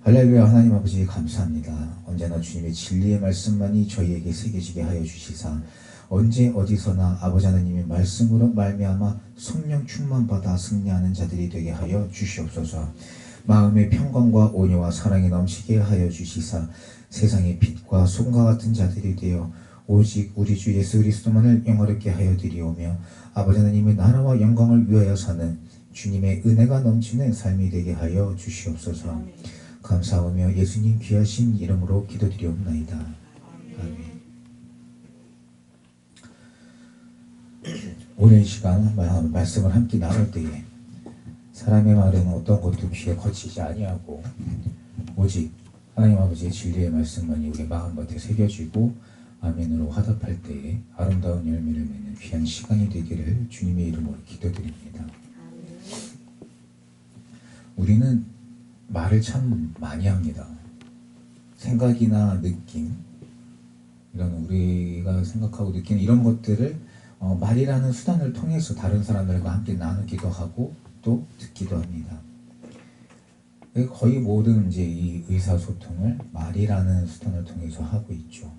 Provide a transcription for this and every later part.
할렐루야. 하나님 아버지 감사합니다. 언제나 주님의 진리의 말씀만이 저희에게 새겨지게 하여 주시사 언제 어디서나 아버지 하나님의 말씀으로 말미암아 성령 충만받아 승리하는 자들이 되게 하여 주시옵소서. 마음의 평강과 온유와 사랑이 넘치게 하여 주시사 세상의 빛과 소금과 같은 자들이 되어 오직 우리 주 예수 그리스도만을 영화롭게 하여 드리오며 아버지 하나님의 나라와 영광을 위하여 사는 주님의 은혜가 넘치는 삶이 되게 하여 주시옵소서. 감사하며 예수님 귀하신 이름으로 기도드리옵나이다. 아멘. 오늘 시간 말씀을 함께 나눌 때에 사람의 말은 어떤 것도 귀에 거치지 아니하고 오직 하나님 아버지의 진리의 말씀만이 우리 마음밭에 새겨지고 아멘으로 화답할 때에 아름다운 열매를 맺는 귀한 시간이 되기를 주님의 이름으로 기도드립니다. 우리는 말을 참 많이 합니다. 생각이나 느낌, 이런 우리가 생각하고 느끼는 이런 것들을 말이라는 수단을 통해서 다른 사람들과 함께 나누기도 하고 또 듣기도 합니다. 거의 모든 이제 이 의사소통을 말이라는 수단을 통해서 하고 있죠.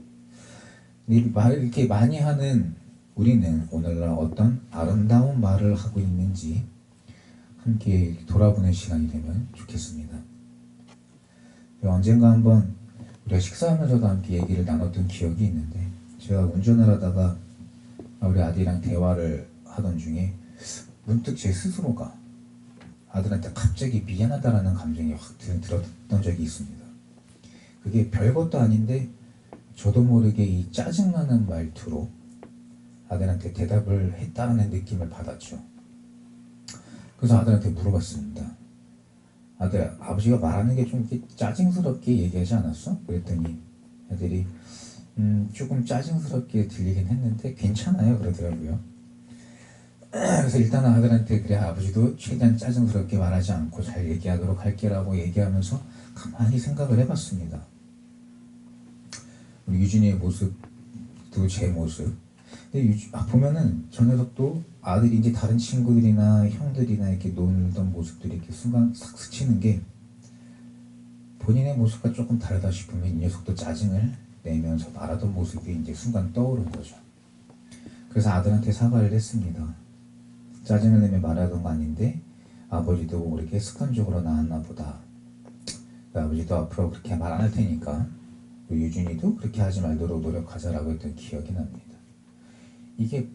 근데 말을 이렇게 많이 하는 우리는 오늘날 어떤 아름다운 말을 하고 있는지 함께 돌아보는 시간이 되면 좋겠습니다. 언젠가 한번 우리가 식사하면서도 함께 얘기를 나눴던 기억이 있는데, 제가 운전을 하다가 우리 아들이랑 대화를 하던 중에 문득 제 스스로가 아들한테 갑자기 미안하다라는 감정이 확 들었던 적이 있습니다. 그게 별것도 아닌데 저도 모르게 이 짜증나는 말투로 아들한테 대답을 했다는 느낌을 받았죠. 그래서 아들한테 물어봤습니다. 아들, 아버지가 말하는 게 좀 이렇게 짜증스럽게 얘기하지 않았어? 그랬더니 아들이 조금 짜증스럽게 들리긴 했는데 괜찮아요 그러더라고요. 그래서 일단은 아들한테 그래 아버지도 최대한 짜증스럽게 말하지 않고 잘 얘기하도록 할게라고 얘기하면서 가만히 생각을 해봤습니다. 우리 유진이의 모습도 제 모습. 근데 보면은 저 녀석도 아들이 이제 다른 친구들이나 형들이나 이렇게 놀던 모습들이 이렇게 순간 싹 스치는 게 본인의 모습과 조금 다르다 싶으면 이 녀석도 짜증을 내면서 말하던 모습이 이제 순간 떠오른 거죠. 그래서 아들한테 사과를 했습니다. 짜증을 내며 말하던 거 아닌데 아버지도 모르게 습관적으로 나왔나 보다. 아버지도 앞으로 그렇게 말 안 할 테니까 유준이도 그렇게 하지 말도록 노력하자라고 했던 기억이 납니다. 이게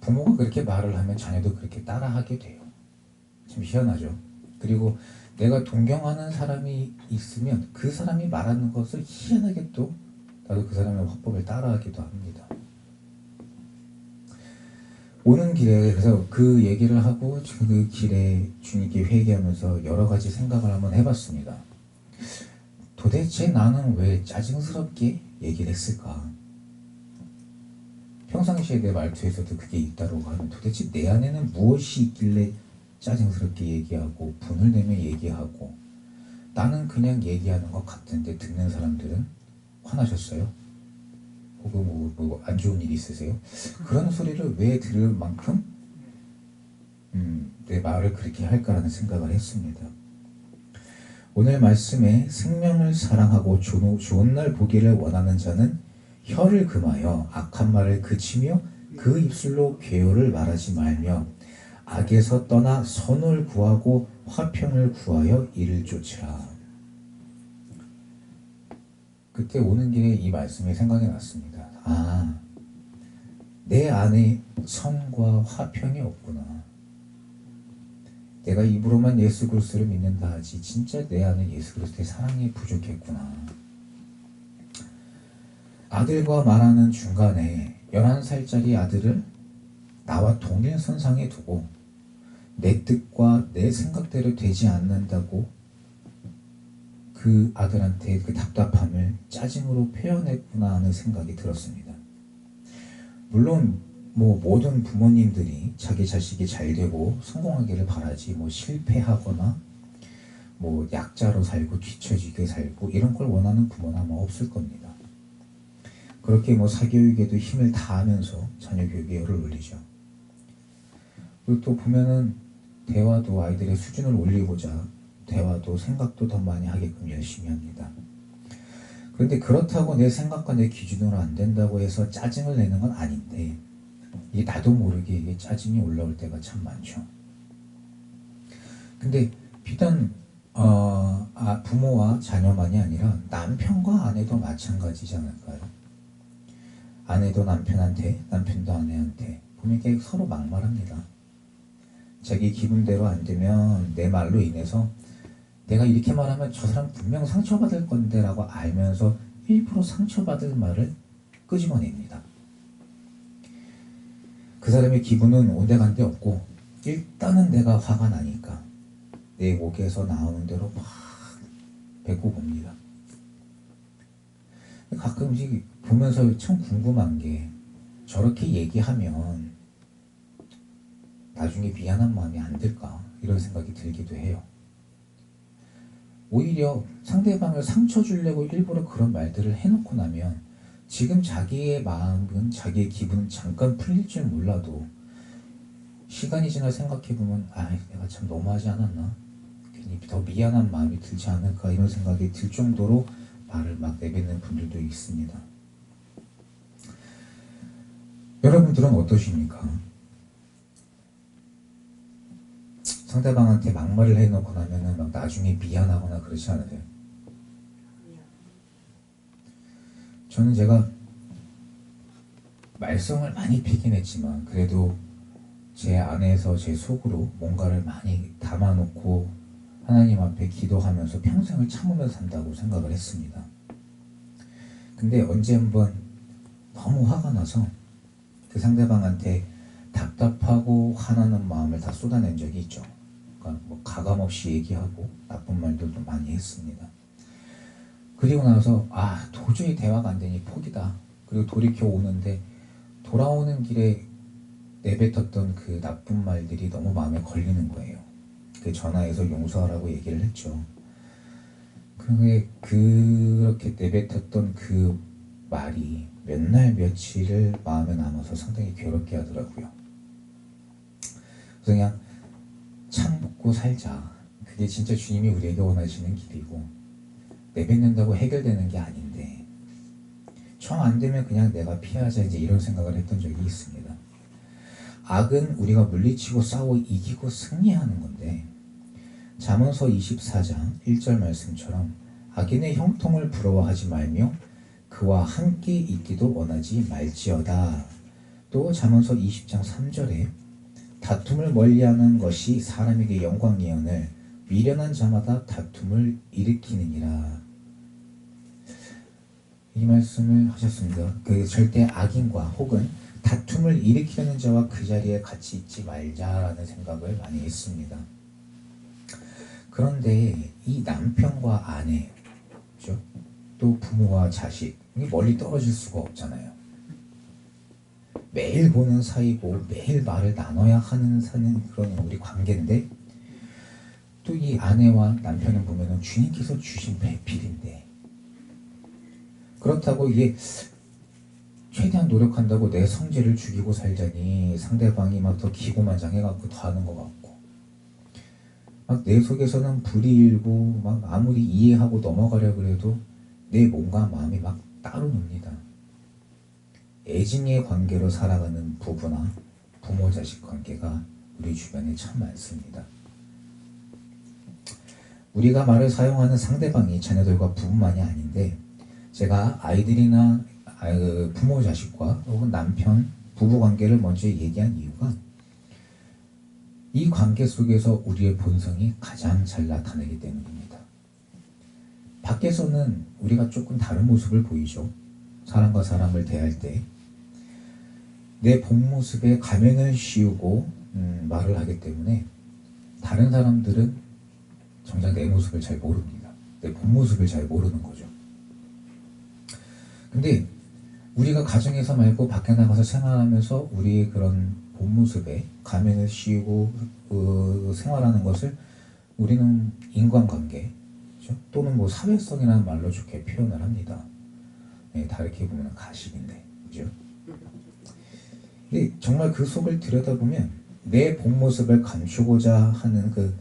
부모가 그렇게 말을 하면 자녀도 그렇게 따라하게 돼요. 참 희한하죠. 그리고 내가 동경하는 사람이 있으면 그 사람이 말하는 것을 희한하게 또 나도 그 사람의 화법을 따라하기도 합니다. 오는 길에 그래서 그 얘기를 하고 그 길에 주님께 회개하면서 여러 가지 생각을 한번 해봤습니다. 도대체 나는 왜 짜증스럽게 얘기를 했을까? 평상시에 내 말투에서도 그게 있다고 하면 도대체 내 안에는 무엇이 있길래 짜증스럽게 얘기하고 분을 내며 얘기하고 나는 그냥 얘기하는 것 같은데 듣는 사람들은 화나셨어요? 혹은 뭐 안 좋은 일 있으세요? 그런 소리를 왜 들을 만큼 내 말을 그렇게 할까라는 생각을 했습니다. 오늘 말씀에 생명을 사랑하고 좋은 날 보기를 원하는 자는 혀를 금하여 악한 말을 그치며 그 입술로 괴효를 말하지 말며 악에서 떠나 선을 구하고 화평을 구하여 이를 쫓으라. 그때 오는 길에 이 말씀이 생각이 났습니다. 아, 내 안에 선과 화평이 없구나. 내가 입으로만 예수 그리스도를 믿는다 하지 진짜 내 안에 예수 그리스도의 사랑이 부족했구나. 아들과 말하는 중간에 11살짜리 아들을 나와 동일선상에 두고 내 뜻과 내 생각대로 되지 않는다고 그 아들한테 그 답답함을 짜증으로 표현했구나 하는 생각이 들었습니다. 물론 모든 부모님들이 자기 자식이 잘 되고 성공하기를 바라지 실패하거나 약자로 살고 뒤처지게 살고 이런 걸 원하는 부모는 아마 없을 겁니다. 그렇게 사교육에도 힘을 다하면서 자녀 교육에 열을 올리죠. 그리고 또 보면은 대화도 아이들의 수준을 올리고자 대화도 생각도 더 많이 하게끔 열심히 합니다. 그런데 그렇다고 내 생각과 내 기준으로 안 된다고 해서 짜증을 내는 건 아닌데, 이게 나도 모르게 이게 짜증이 올라올 때가 참 많죠. 근데 비단 부모와 자녀만이 아니라 남편과 아내도 마찬가지지 않을까요? 아내도 남편한테, 남편도 아내한테 보면 이게 서로 막말합니다. 자기 기분대로 안 되면 내 말로 인해서 내가 이렇게 말하면 저 사람 분명 상처받을 건데 라고 알면서 일부러 상처받을 말을 끄집어냅니다. 그 사람의 기분은 온데간데 없고 일단은 내가 화가 나니까 내 목에서 나오는 대로 막 뱉고 봅니다. 가끔씩 보면서 참 궁금한 게 저렇게 얘기하면 나중에 미안한 마음이 안 들까 이런 생각이 들기도 해요. 오히려 상대방을 상처 주려고 일부러 그런 말들을 해놓고 나면 지금 자기의 마음은 자기의 기분은 잠깐 풀릴 줄 몰라도 시간이 지나 생각해보면 내가 참 너무하지 않았나? 괜히 더 미안한 마음이 들지 않을까 이런 생각이 들 정도로 말을 막 내뱉는 분들도 있습니다. 여러분들은 어떠십니까? 상대방한테 막말을 해놓고 나면은 막 나중에 미안하거나 그렇지 않으세요? 저는 제가 말썽을 많이 피긴 했지만 그래도 제 안에서 제 속으로 뭔가를 많이 담아놓고 하나님 앞에 기도하면서 평생을 참으면서 산다고 생각을 했습니다. 근데 언제 한번 너무 화가 나서 그 상대방한테 답답하고 화나는 마음을 다 쏟아낸 적이 있죠. 그러니까 뭐 가감없이 얘기하고 나쁜 말들도 많이 했습니다. 그리고 나서 도저히 대화가 안 되니 포기다. 그리고 돌이켜 오는데 돌아오는 길에 내뱉었던 그 나쁜 말들이 너무 마음에 걸리는 거예요. 그 전화해서 용서하라고 얘기를 했죠. 그렇게 내뱉었던 그 말이 몇 날 며칠을 마음에 남아서 상당히 괴롭게 하더라고요. 그래서 그냥 참고 살자. 그게 진짜 주님이 우리에게 원하시는 길이고 내뱉는다고 해결되는 게 아닌데 정 안 되면 그냥 내가 피하자 이제 이런 생각을 했던 적이 있습니다. 악은 우리가 물리치고 싸워 이기고 승리하는 건데 잠언서 24장 1절 말씀처럼 악인의 형통을 부러워하지 말며 그와 함께 있기도 원하지 말지어다. 또 잠언서 20장 3절에 다툼을 멀리하는 것이 사람에게 영광이오늘 미련한 자마다 다툼을 일으키느니라. 이 말씀을 하셨습니다. 절대 악인과 혹은 다툼을 일으키려는 자와 그 자리에 같이 있지 말자라는 생각을 많이 했습니다. 그런데 이 남편과 아내, 그렇죠? 또 부모와 자식, 이게 멀리 떨어질 수가 없잖아요. 매일 보는 사이고 매일 말을 나눠야 사는 그런 우리 관계인데 또 이 아내와 남편을 보면은 주님께서 주신 배필인데 그렇다고 이게 최대한 노력한다고 내 성질을 죽이고 살자니 상대방이 막 더 기고만장해갖고 더 하는 것 같고 막 내 속에서는 불이 일고 막 아무리 이해하고 넘어가려 그래도 내 몸과 마음이 막 따로 놉니다. 애증의 관계로 살아가는 부부나 부모 자식 관계가 우리 주변에 참 많습니다. 우리가 말을 사용하는 상대방이 자녀들과 부부만이 아닌데 제가 아이들이나 부모 자식과 혹은 남편 부부 관계를 먼저 얘기한 이유가 이 관계 속에서 우리의 본성이 가장 잘 나타나기 때문입니다. 밖에서는 우리가 조금 다른 모습을 보이죠. 사람과 사람을 대할 때 내 본 모습에 가면을 씌우고 말을 하기 때문에 다른 사람들은 정작 내 모습을 잘 모릅니다. 내 본 모습을 잘 모르는 거죠. 근데 우리가 가정에서 말고 밖에 나가서 생활하면서 우리의 그런 본 모습에 가면을 씌우고 생활하는 것을 우리는 인간관계, 그렇죠? 또는 뭐 사회성이라는 말로 좋게 표현을 합니다. 네, 다르게 보면 가식인데, 그죠? 근데 정말 그 속을 들여다보면 내 본 모습을 감추고자 하는 그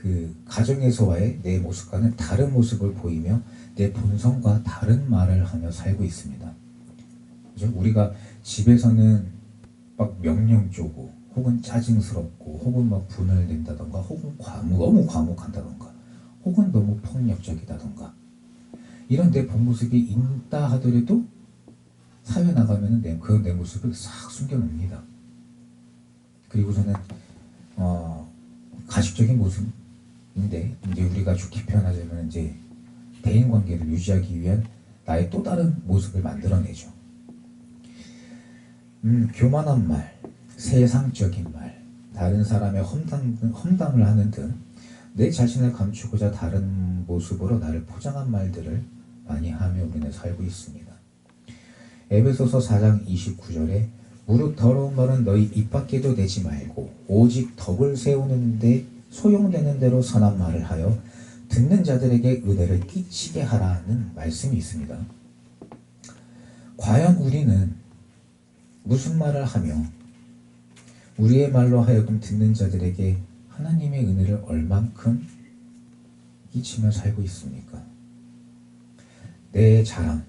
그 가정에서와의 내 모습과는 다른 모습을 보이며 내 본성과 다른 말을 하며 살고 있습니다. 그죠? 우리가 집에서는 막 명령 쪼고 혹은 짜증스럽고 혹은 막 분을 낸다던가 혹은 너무 과묵한다던가 혹은 너무 폭력적이다던가 이런 내 본 모습이 있다 하더라도 사회 나가면 내 모습을 싹 숨겨놓습니다. 그리고 저는 가식적인 모습인데 이제 우리가 좋게 표현하자면 이제 대인 관계를 유지하기 위한 나의 또 다른 모습을 만들어내죠. 교만한 말, 세상적인 말, 다른 사람의 험담을 하는 등 내 자신을 감추고자 다른 모습으로 나를 포장한 말들을 많이 하며 우리는 살고 있습니다. 에베소서 4장 29절에 무릇 더러운 말은 너희 입 밖에도 내지 말고 오직 덕을 세우는데 소용되는 대로 선한 말을 하여 듣는 자들에게 은혜를 끼치게 하라는 말씀이 있습니다. 과연 우리는 무슨 말을 하며 우리의 말로 하여금 듣는 자들에게 하나님의 은혜를 얼만큼 끼치며 살고 있습니까? 내 자랑,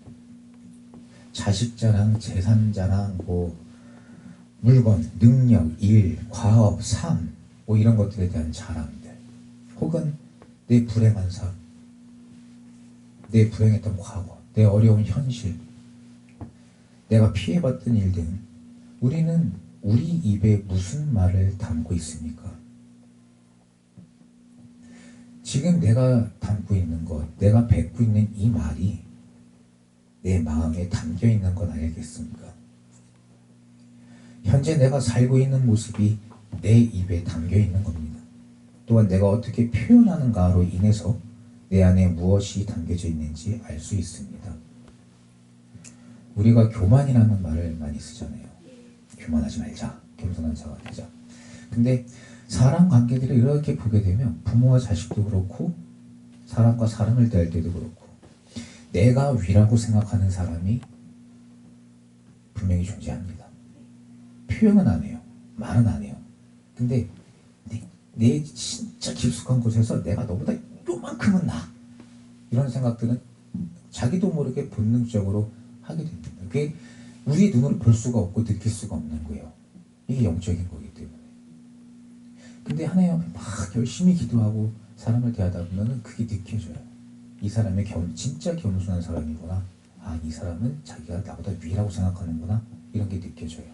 자식 자랑, 재산 자랑, 물건, 능력, 일, 과업, 삶, 이런 것들에 대한 자랑들, 혹은 내 불행한 삶, 내 불행했던 과거, 내 어려운 현실, 내가 피해봤던 일 등 우리는 우리 입에 무슨 말을 담고 있습니까? 지금 내가 담고 있는 것, 내가 뱉고 있는 이 말이 내 마음에 담겨 있는 건 아니겠습니까? 현재 내가 살고 있는 모습이 내 입에 담겨 있는 겁니다. 또한 내가 어떻게 표현하는가로 인해서 내 안에 무엇이 담겨져 있는지 알 수 있습니다. 우리가 교만이라는 말을 많이 쓰잖아요. 교만하지 말자, 겸손한 자가 되자. 근데 사람 관계들을 이렇게 보게 되면 부모와 자식도 그렇고 사람과 사람을 대할 때도 그렇고 내가 위라고 생각하는 사람이 분명히 존재합니다. 표현은 안 해요. 말은 안 해요. 근데 내 진짜 깊숙한 곳에서 내가 너보다 요만큼은 나. 이런 생각들은 자기도 모르게 본능적으로 하게 됩니다. 그게 우리 눈으로 볼 수가 없고 느낄 수가 없는 거예요. 이게 영적인 거기 때문에. 근데 하나님 앞에 막 열심히 기도하고 사람을 대하다 보면 그게 느껴져요. 이 사람이 진짜 겸손한 사람이구나. 이 사람은 자기가 나보다 위라고 생각하는구나. 이런 게 느껴져요.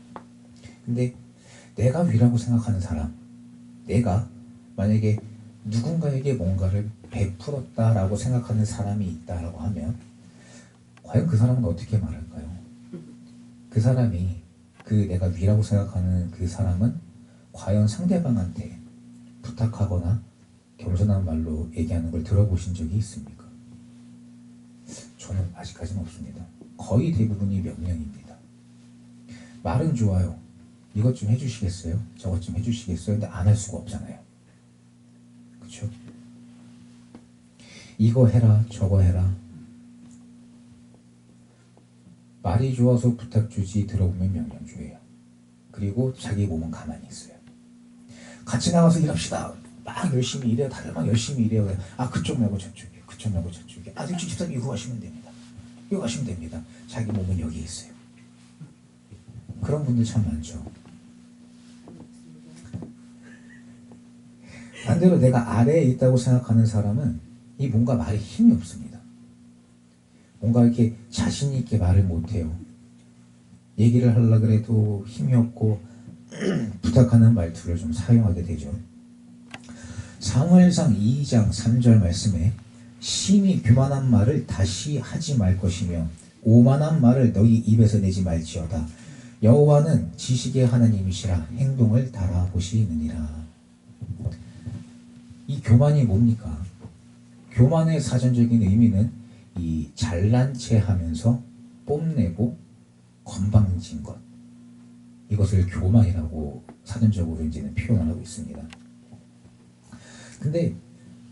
근데 내가 위라고 생각하는 사람, 내가 만약에 누군가에게 뭔가를 베풀었다라고 생각하는 사람이 있다라고 하면 과연 그 사람은 어떻게 말할까요? 그 사람이 내가 위라고 생각하는 그 사람은 과연 상대방한테 부탁하거나 겸손한 말로 얘기하는 걸 들어보신 적이 있습니까? 저는 아직까지는 없습니다. 거의 대부분이 명령입니다. 말은 좋아요. 이것 좀 해주시겠어요? 저것 좀 해주시겠어요? 근데 안 할 수가 없잖아요. 그렇죠? 이거 해라, 저거 해라. 말이 좋아서 부탁 주지 들어보면 명령주예요. 그리고 자기 몸은 가만히 있어요. 같이 나가서 일합시다. 막 열심히 일해요. 다들 막 열심히 일해요. 그쪽 말고 저쪽이에요. 그쪽 말고 저쪽이에요. 지금 집사님 이거 하시면 됩니다. 이거 하시면 됩니다. 자기 몸은 여기 있어요. 그런 분들 참 많죠. 반대로 내가 아래에 있다고 생각하는 사람은 이 뭔가 말에 힘이 없습니다. 뭔가 이렇게 자신 있게 말을 못해요. 얘기를 하려고 그래도 힘이 없고 부탁하는 말투를 좀 사용하게 되죠. 사무엘상 2장 3절 말씀에 심히 교만한 말을 다시 하지 말 것이며 오만한 말을 너희 입에서 내지 말지어다. 여호와는 지식의 하나님이시라 행동을 달아보시느니라. 이 교만이 뭡니까? 교만의 사전적인 의미는 이 잘난 체 하면서 뽐내고 건방진 것, 이것을 교만이라고 사전적으로 이제는 표현을 하고 있습니다. 근데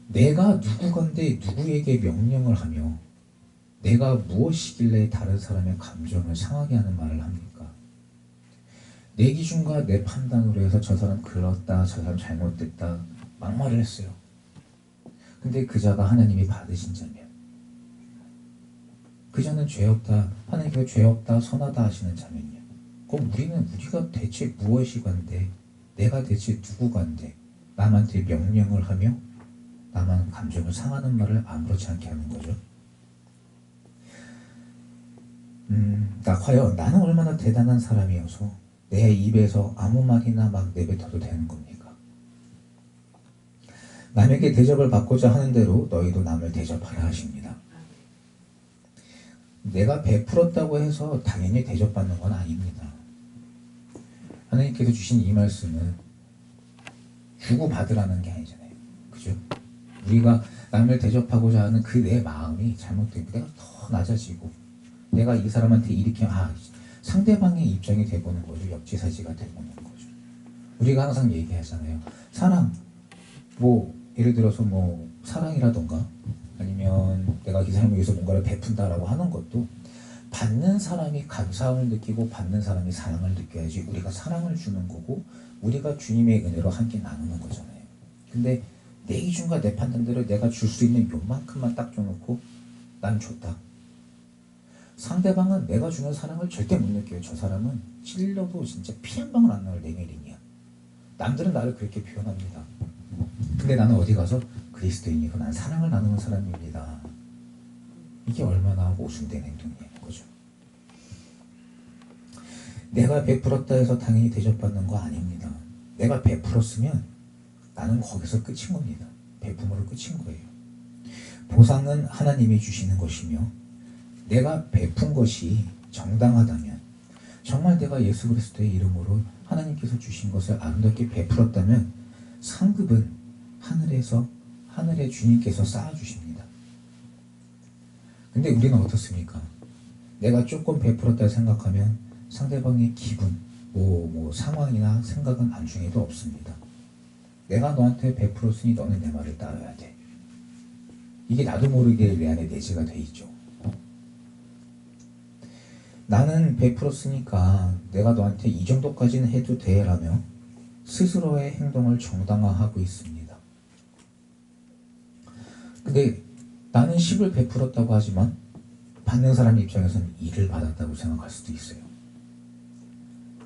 내가 누구건데 누구에게 명령을 하며 내가 무엇이길래 다른 사람의 감정을 상하게 하는 말을 합니까? 내 기준과 내 판단으로 해서 저 사람 그렇다, 저 사람 잘못됐다 막말을 했어요. 근데 그 자가 하나님이 받으신 자면, 그 자는 죄 없다, 하나님께서 죄 없다 선하다 하시는 자면요, 그럼 우리가 대체 무엇이건데, 내가 대체 누구건데 남한테 명령을 하며 나만 감정을 상하는 말을 아무렇지 않게 하는 거죠. 과연 나는 얼마나 대단한 사람이어서 내 입에서 아무 말이나 막 내뱉어도 되는 겁니까? 남에게 대접을 받고자 하는 대로 너희도 남을 대접하라 하십니다. 내가 베풀었다고 해서 당연히 대접받는 건 아닙니다. 하나님께서 주신 이 말씀은 주고받으라는 게 아니잖아요. 그죠? 우리가 남을 대접하고자 하는 그 내 마음이 잘못되고 내가 더 낮아지고 내가 이 사람한테 이렇게 상대방의 입장이 돼보는 거죠. 역지사지가 돼보는 거죠. 우리가 항상 얘기하잖아요. 사랑, 예를 들어서 사랑이라던가 아니면 내가 이 사람을 위해서 뭔가를 베푼다라고 하는 것도 받는 사람이 감사함을 느끼고 받는 사람이 사랑을 느껴야지 우리가 사랑을 주는 거고 우리가 주님의 은혜로 함께 나누는 거잖아요. 근데 내 기준과 내 판단대로 내가 줄 수 있는 요만큼만 딱 줘놓고 난 줬다. 상대방은 내가 주는 사랑을 절대 못 느껴요. 저 사람은 찔러도 진짜 피 한 방울 안 나올 레벨이냐. 남들은 나를 그렇게 표현합니다. 근데 나는 어디 가서 그리스도인이고 난 사랑을 나누는 사람입니다. 이게 얼마나 모순된 행동이냐는 거죠. 내가 베풀었다 해서 당연히 대접받는 거 아닙니다. 내가 베풀었으면 나는 거기서 끝인 겁니다. 베품으로 끝인 거예요. 보상은 하나님이 주시는 것이며 내가 베푼 것이 정당하다면, 정말 내가 예수 그리스도의 이름으로 하나님께서 주신 것을 아름답게 베풀었다면 상급은 하늘의 주님께서 쌓아주십니다. 근데 우리는 어떻습니까? 내가 조금 베풀었다 생각하면 상대방의 기분, 상황이나 생각은 안중에도 없습니다. 내가 너한테 베풀었으니 너는 내 말을 따라야 돼. 이게 나도 모르게 내 안에 내재가 돼 있죠. 나는 베풀었으니까 내가 너한테 이 정도까지는 해도 돼 라며 스스로의 행동을 정당화하고 있습니다. 근데 나는 10을 베풀었다고 하지만 받는 사람 입장에서는 2를 받았다고 생각할 수도 있어요.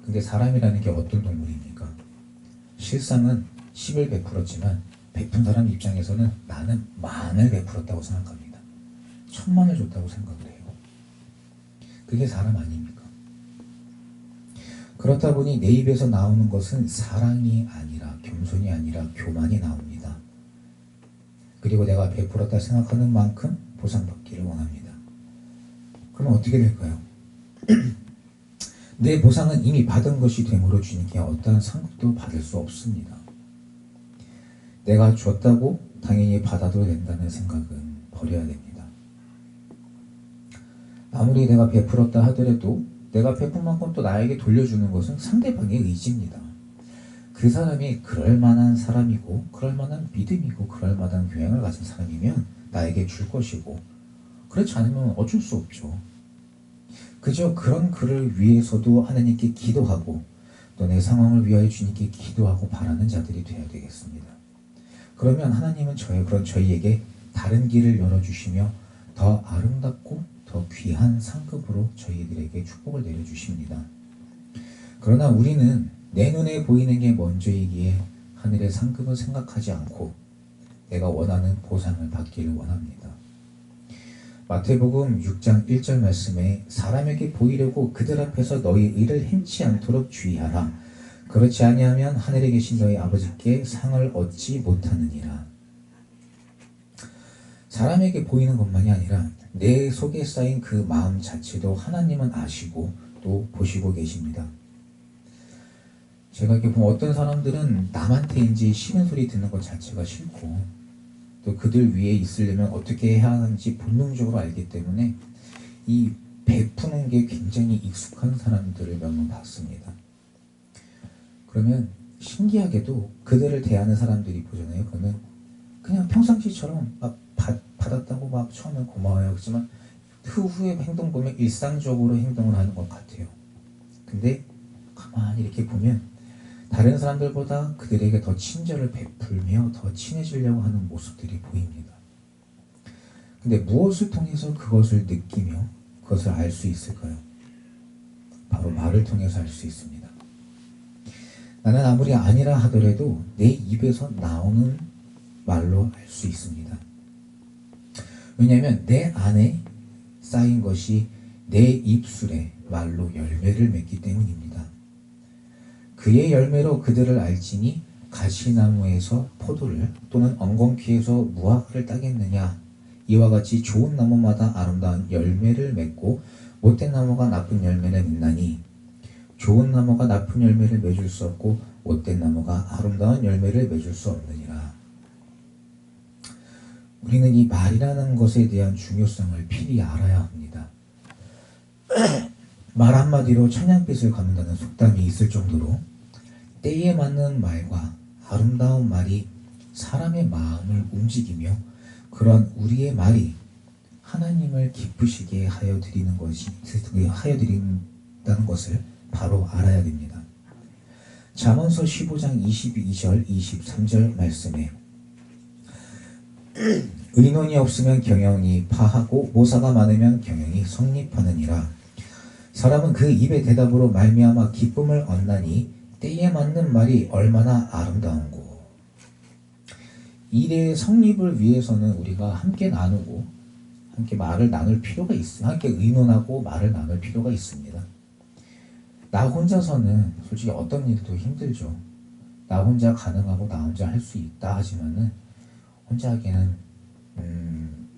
근데 사람이라는 게 어떤 동물입니까? 실상은 10을 베풀었지만 베푼 사람 입장에서는 나는 10,000을 베풀었다고 생각합니다. 10,000,000을 줬다고 생각을 해요. 그게 사람 아닙니까? 그렇다 보니 내 입에서 나오는 것은 사랑이 아니라 겸손이 아니라 교만이 나옵니다. 그리고 내가 베풀었다 생각하는 만큼 보상받기를 원합니다. 그럼 어떻게 될까요? 내 보상은 이미 받은 것이 되므로 주님께 어떠한 상급도 받을 수 없습니다. 내가 줬다고 당연히 받아도 된다는 생각은 버려야 됩니다. 아무리 내가 베풀었다 하더라도 내가 베푼 만큼 또 나에게 돌려주는 것은 상대방의 의지입니다. 그 사람이 그럴 만한 사람이고 그럴 만한 믿음이고 그럴 만한 교양을 가진 사람이면 나에게 줄 것이고 그렇지 않으면 어쩔 수 없죠. 그저 그런 그를 위해서도 하나님께 기도하고 또 내 상황을 위하여 주님께 기도하고 바라는 자들이 되어야 되겠습니다. 그러면 하나님은 저희에게 다른 길을 열어주시며 더 아름답고 더 귀한 상급으로 저희들에게 축복을 내려주십니다. 그러나 우리는 내 눈에 보이는 게 먼저이기에 하늘의 상급을 생각하지 않고 내가 원하는 보상을 받기를 원합니다. 마태복음 6장 1절 말씀에 사람에게 보이려고 그들 앞에서 너희 의를 행치 않도록 주의하라. 그렇지 아니하면 하늘에 계신 너희 아버지께 상을 얻지 못하느니라. 사람에게 보이는 것만이 아니라 내 속에 쌓인 그 마음 자체도 하나님은 아시고 또 보시고 계십니다. 제가 이렇게 보면 어떤 사람들은 남한테 이제 싫은 소리 듣는 것 자체가 싫고 또 그들 위에 있으려면 어떻게 해야 하는지 본능적으로 알기 때문에 이 베푸는 게 굉장히 익숙한 사람들을 몇 번 봤습니다. 그러면 신기하게도 그들을 대하는 사람들이 보잖아요. 그러면 그냥 평상시처럼 막 받았다고 막 처음엔 고마워요. 그렇지만 후에 행동 보면 일상적으로 행동을 하는 것 같아요. 근데 가만히 이렇게 보면 다른 사람들보다 그들에게 더 친절을 베풀며 더 친해지려고 하는 모습들이 보입니다. 근데 무엇을 통해서 그것을 느끼며 그것을 알 수 있을까요? 바로 말을 통해서 알 수 있습니다. 나는 아무리 아니라 하더라도 내 입에서 나오는 말로 알 수 있습니다. 왜냐하면 내 안에 쌓인 것이 내 입술에 말로 열매를 맺기 때문입니다. 그의 열매로 그들을 알지니 가시나무에서 포도를 또는 엉겅퀴에서 무화과를 따겠느냐. 이와 같이 좋은 나무마다 아름다운 열매를 맺고 못된 나무가 나쁜 열매를 맺나니 좋은 나무가 나쁜 열매를 맺을 수 없고 못된 나무가 아름다운 열매를 맺을 수 없느니라. 우리는 이 말이라는 것에 대한 중요성을 필히 알아야 합니다. 말 한마디로 천냥빛을 갚는다는 속담이 있을 정도로 때에 맞는 말과 아름다운 말이 사람의 마음을 움직이며 그런 우리의 말이 하나님을 기쁘시게 하여 드린다는 것을 바로 알아야 됩니다. 잠언서 15장 22절 23절 말씀에 의논이 없으면 경영이 파하고 모사가 많으면 경영이 성립하느니라. 사람은 그 입의 대답으로 말미암아 기쁨을 얻나니 때에 맞는 말이 얼마나 아름다운고. 일의 성립을 위해서는 우리가 함께 나누고 함께 말을 나눌 필요가 있습니다. 함께 의논하고 말을 나눌 필요가 있습니다. 나 혼자서는 솔직히 어떤 일도 힘들죠. 나 혼자 가능하고 나 혼자 할 수 있다 하지만은 혼자 하기에는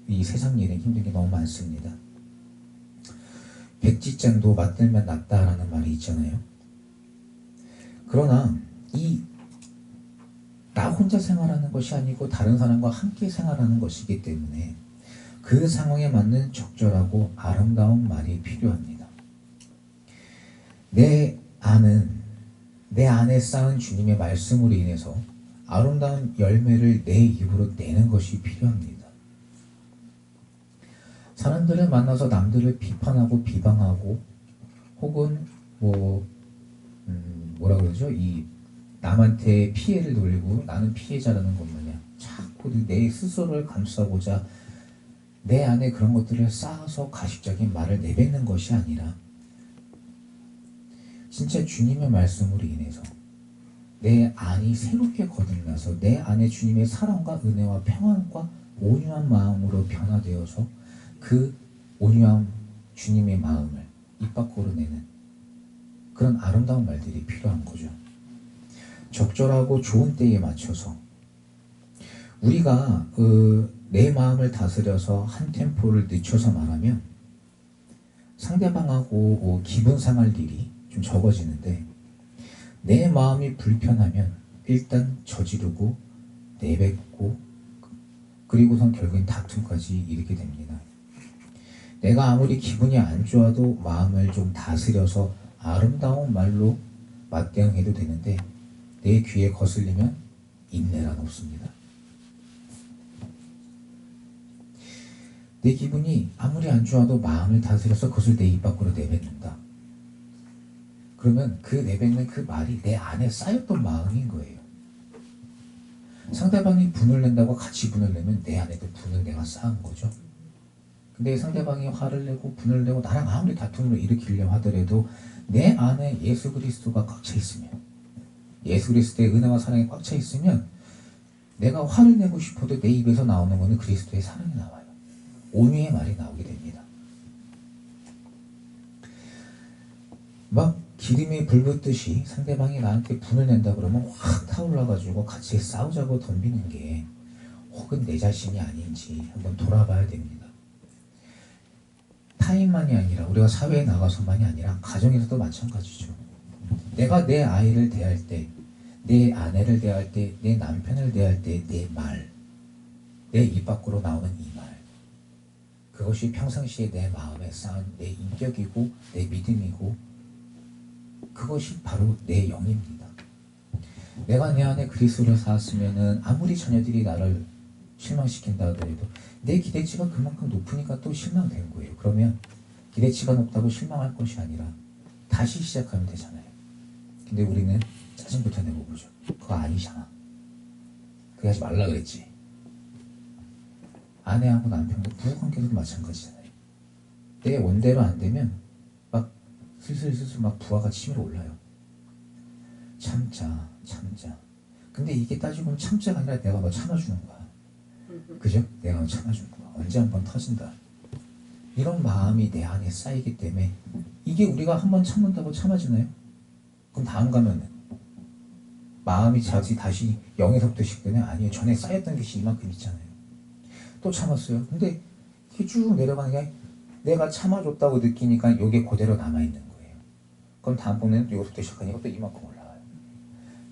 이 세상 일은 힘든 게 너무 많습니다. 백지장도 맞들면 낫다라는 말이 있잖아요. 그러나 나 혼자 생활하는 것이 아니고 다른 사람과 함께 생활하는 것이기 때문에 그 상황에 맞는 적절하고 아름다운 말이 필요합니다. 내 안에 쌓은 주님의 말씀으로 인해서 아름다운 열매를 내 입으로 내는 것이 필요합니다. 사람들을 만나서 남들을 비판하고 비방하고 혹은 뭐라 그러죠? 남한테 피해를 돌리고 나는 피해자라는 것 마냥 자꾸 내 스스로를 감싸고자 내 안에 그런 것들을 쌓아서 가식적인 말을 내뱉는 것이 아니라 진짜 주님의 말씀으로 인해서 내 안이 새롭게 거듭나서 내 안에 주님의 사랑과 은혜와 평안과 온유한 마음으로 변화되어서 그 온유한 주님의 마음을 입 밖으로 내는 그런 아름다운 말들이 필요한 거죠. 적절하고 좋은 때에 맞춰서 우리가 내 마음을 다스려서 한 템포를 늦춰서 말하면 상대방하고 기분 상할 일이 좀 적어지는데 내 마음이 불편하면 일단 저지르고 내뱉고 그리고선 결국엔 다툼까지 이르게 됩니다. 내가 아무리 기분이 안 좋아도 마음을 좀 다스려서 아름다운 말로 맞대응해도 되는데 내 귀에 거슬리면 인내란 없습니다. 내 기분이 아무리 안 좋아도 마음을 다스려서 그것을 내 입 밖으로 내뱉는다. 그러면 그 내뱉는 그 말이 내 안에 쌓였던 마음인 거예요. 상대방이 분을 낸다고 같이 분을 내면 내 안에도 분을 내가 쌓은 거죠. 근데 상대방이 화를 내고 분을 내고 나랑 아무리 다툼을 일으키려고 하더라도 내 안에 예수 그리스도가 꽉 차 있으면 예수 그리스도의 은혜와 사랑이 꽉 차 있으면 내가 화를 내고 싶어도 내 입에서 나오는 것은 그리스도의 사랑이 나와요. 온유의 말이 나오게 됩니다. 막 기름에 불 붙듯이 상대방이 나한테 분을 낸다 그러면 확 타올라가지고 같이 싸우자고 덤비는 게 혹은 내 자신이 아닌지 한번 돌아봐야 됩니다. 타인만이 아니라 우리가 사회에 나가서만이 아니라 가정에서도 마찬가지죠. 내가 내 아이를 대할 때, 내 아내를 대할 때, 내 남편을 대할 때 내 말, 내 입 밖으로 나오는 이 말, 그것이 평상시에 내 마음에 쌓은 내 인격이고 내 믿음이고 그것이 바로 내 영입니다. 내가 내 안에 그리스도를 쌓았으면은 아무리 자녀들이 나를 실망시킨다 하더라도 내 기대치가 그만큼 높으니까 또 실망된 거예요. 그러면 기대치가 높다고 실망할 것이 아니라 다시 시작하면 되잖아요. 근데 우리는 짜증부터 내고 보죠. 그거 아니잖아. 그게 하지 말라 그랬지. 아내하고 남편도 부부관계도 마찬가지잖아요. 내 원대로 안 되면 막 슬슬 막 부하가 치밀어 올라요. 참자. 근데 이게 따지고 보면 참자가 아니라 내가 너 참아주는 거야. 그죠? 내가 너 참아주는 거야. 언제 한번 터진다. 이런 마음이 내 안에 쌓이기 때문에 이게 우리가 한번 참는다고 참아지나요? 그럼 다음 가면은 마음이 다시 0에서부터 10되냐? 아니에요. 전에 쌓였던 것이 이만큼 있잖아요. 또 참았어요. 근데 이게 쭉 내려가는 게 내가 참아줬다고 느끼니까 이게 그대로 남아있는 거예요. 그럼 다음번에는 여기서부터 시작하니까 또 이만큼 올라와요.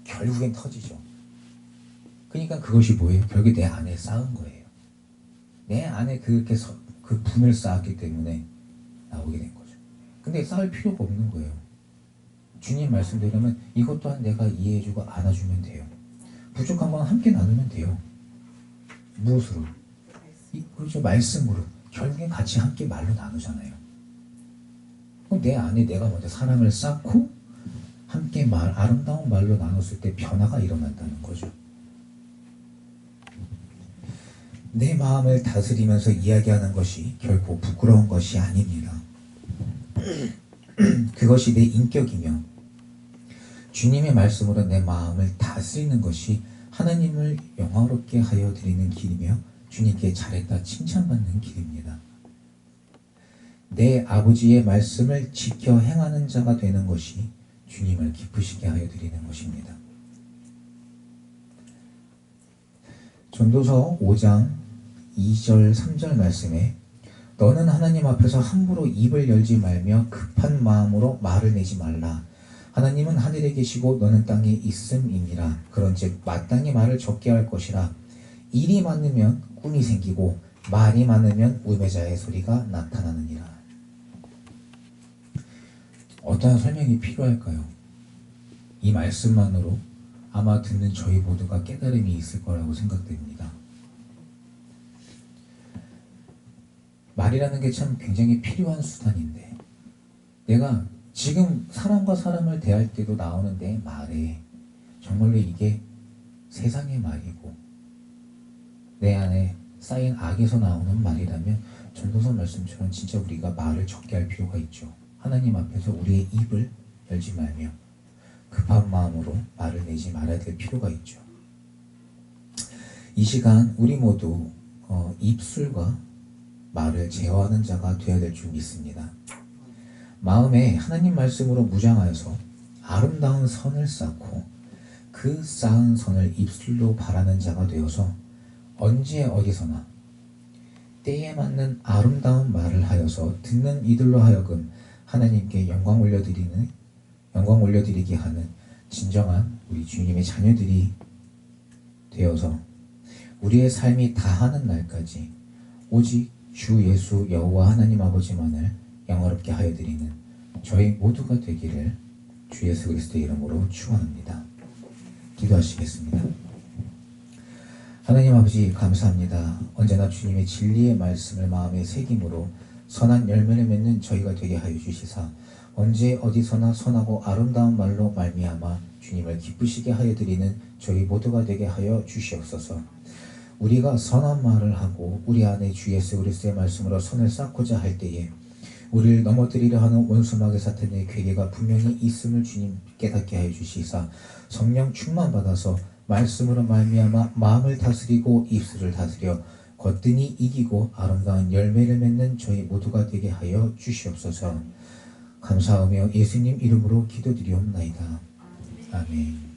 결국엔 터지죠. 그러니까 그것이 뭐예요? 결국에 내 안에 쌓은 거예요. 내 안에 그렇게 그 분을 쌓았기 때문에 나오게 된 거죠. 근데 쌓을 필요가 없는 거예요. 주님 말씀대로면 이것 또한 내가 이해해주고 안아주면 돼요. 부족한 건 함께 나누면 돼요. 무엇으로? 그렇죠. 말씀으로. 결국엔 같이 함께 말로 나누잖아요. 그럼 내 안에 내가 먼저 사랑을 쌓고 함께 아름다운 말로 나눴을 때 변화가 일어난다는 거죠. 내 마음을 다스리면서 이야기하는 것이 결코 부끄러운 것이 아닙니다. 그것이 내 인격이며 주님의 말씀으로 내 마음을 다스리는 것이 하나님을 영화롭게 하여 드리는 길이며 주님께 잘했다 칭찬받는 길입니다. 내 아버지의 말씀을 지켜 행하는 자가 되는 것이 주님을 기쁘시게 하여 드리는 것입니다. 전도서 5장 2절 3절 말씀에 너는 하나님 앞에서 함부로 입을 열지 말며 급한 마음으로 말을 내지 말라. 하나님은 하늘에 계시고 너는 땅에 있음이니라. 그런즉 마땅히 말을 적게 할 것이라. 일이 많으면 꿈이 생기고 말이 많으면 우매자의 소리가 나타나느니라. 어떠한 설명이 필요할까요? 이 말씀만으로 아마 듣는 저희 모두가 깨달음이 있을 거라고 생각됩니다. 말이라는 게 참 굉장히 필요한 수단인데 내가 지금 사람과 사람을 대할 때도 나오는 내 말에 정말로 이게 세상의 말이고 내 안에 쌓인 악에서 나오는 말이라면 전도서 말씀처럼 진짜 우리가 말을 적게 할 필요가 있죠. 하나님 앞에서 우리의 입을 열지 말며 급한 마음으로 말을 내지 말아야 될 필요가 있죠. 이 시간 우리 모두 입술과 말을 제어하는 자가 되어야 될 줄 믿습니다. 마음에 하나님 말씀으로 무장하여서 아름다운 선을 쌓고 그 쌓은 선을 입술로 바라는 자가 되어서 언제 어디서나 때에 맞는 아름다운 말을 하여서 듣는 이들로 하여금 하나님께 영광 올려드리게 하는 진정한 우리 주님의 자녀들이 되어서 우리의 삶이 다하는 날까지 오직 주 예수 여호와 하나님 아버지만을 영화롭게 하여 드리는 저희 모두가 되기를 주 예수 그리스도의 이름으로 축원합니다. 기도하시겠습니다. 하나님 아버지 감사합니다. 언제나 주님의 진리의 말씀을 마음에 새김으로 선한 열매를 맺는 저희가 되게 하여 주시사 언제 어디서나 선하고 아름다운 말로 말미암아 주님을 기쁘시게 하여 드리는 저희 모두가 되게 하여 주시옵소서. 우리가 선한 말을 하고 우리 안에 주 예수 그리스도의 말씀으로 선을 쌓고자 할 때에 우리를 넘어뜨리려 하는 원수마귀 사탄의 괴계가 분명히 있음을 주님 깨닫게 하여 주시사 성령 충만받아서 말씀으로 말미암아 마음을 다스리고 입술을 다스려 거뜬히 이기고 아름다운 열매를 맺는 저희 모두가 되게 하여 주시옵소서. 감사하며 예수님 이름으로 기도드리옵나이다. 아멘.